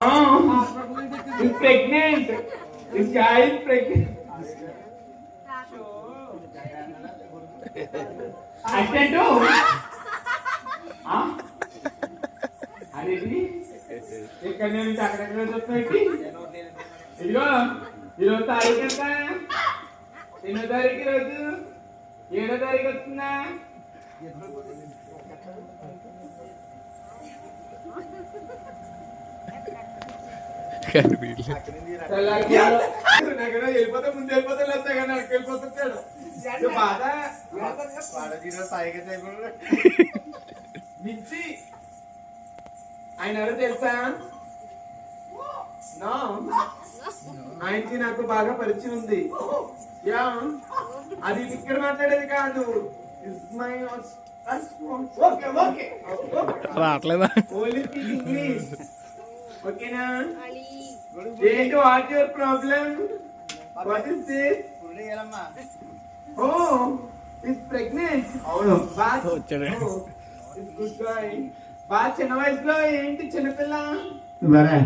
Is pregnant. This guy is pregnant. Attend to. అదేంటి ఇక్కడ నుంచి అక్కడెక్కడ వస్తున్నాయి ఇదిగో ఈరోజు తారీఖు ఎంత 8వ తారీఖు రోజు 7వ తారీఖు వస్తుందా వెళ్ళిపోతే ముందు వెళ్ళిపోతే లేదా కానీ అక్కడికి వెళ్ళిపోతుంటాడు బాధ మించి ఆయన ఎవరో తెలుసా ఆయనకి నాకు బాగా పరిచయం ఉంది యా అది ఇక్కడ మాట్లాడేది కాదు రావట్లేదా ఓన్లీ స్పీక్ ఇంగ్లీష్ ఓకేనా ఏంటి what your problem what is this oh is pregnant అవును బాగా వచ్చాడు గుడ్ బాయ్ బాగా చిన్న వయసులో ఏంటి చిన్నపిల్ల మరే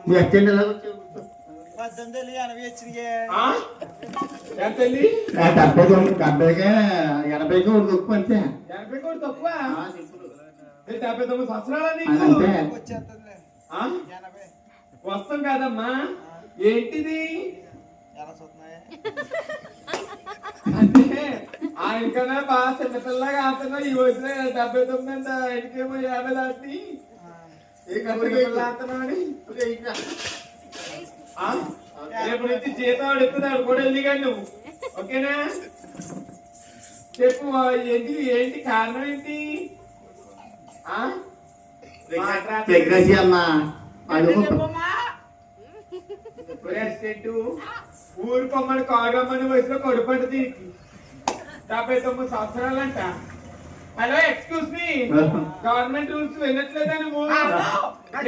మీ అచ్చండి ఎలా వచ్చావు 80 80కి ఒక దుక్కు అంతే 80 కూడా తక్కువ 79 సంవత్సరాల అంతే వస్తాం కాదమ్మా ఏంటిది అంటే ఆయన కన్నా బాగా చిన్నపిల్లగా ఆడుతున్నా ఈ వయసులో 79 అంత ఆయనకేమో 50 దాటి రేపు నుంచి జీతం అడుగుతున్నాడు కూడా వెళ్ళి కానీ నువ్వు ఓకేనా చెప్పు ఏంటి కారణం ఏంటి ఊరు కొమ్మని కాడమ్మని వయసులో కడుపంట దీనికి 79 సంవత్సరాలంట hello excuse me government rules వినట్లేదా నువ్వు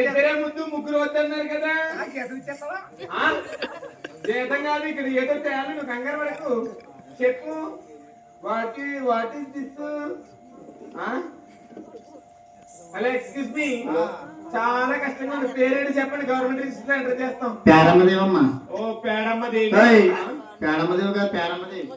ఇద్దరే ముందు ముగ్గురు వద్దన్నారు కదా జీతం కాదు ఇక్కడ ఏదో తేయాలి నువ్వు కంగారు పడకు చెప్పు what is this hello excuse మీ చాలా కష్టంగా ఉంది పేరేంటి చెప్పండి గవర్నమెంట్ రిజిస్టర్ ఎంటర్ చేస్తాం పేరమ్మదేవమ్మా ఓ పేడమ్మదేవి పేరమ్మదేవి కాదు పేరమ్మదేవి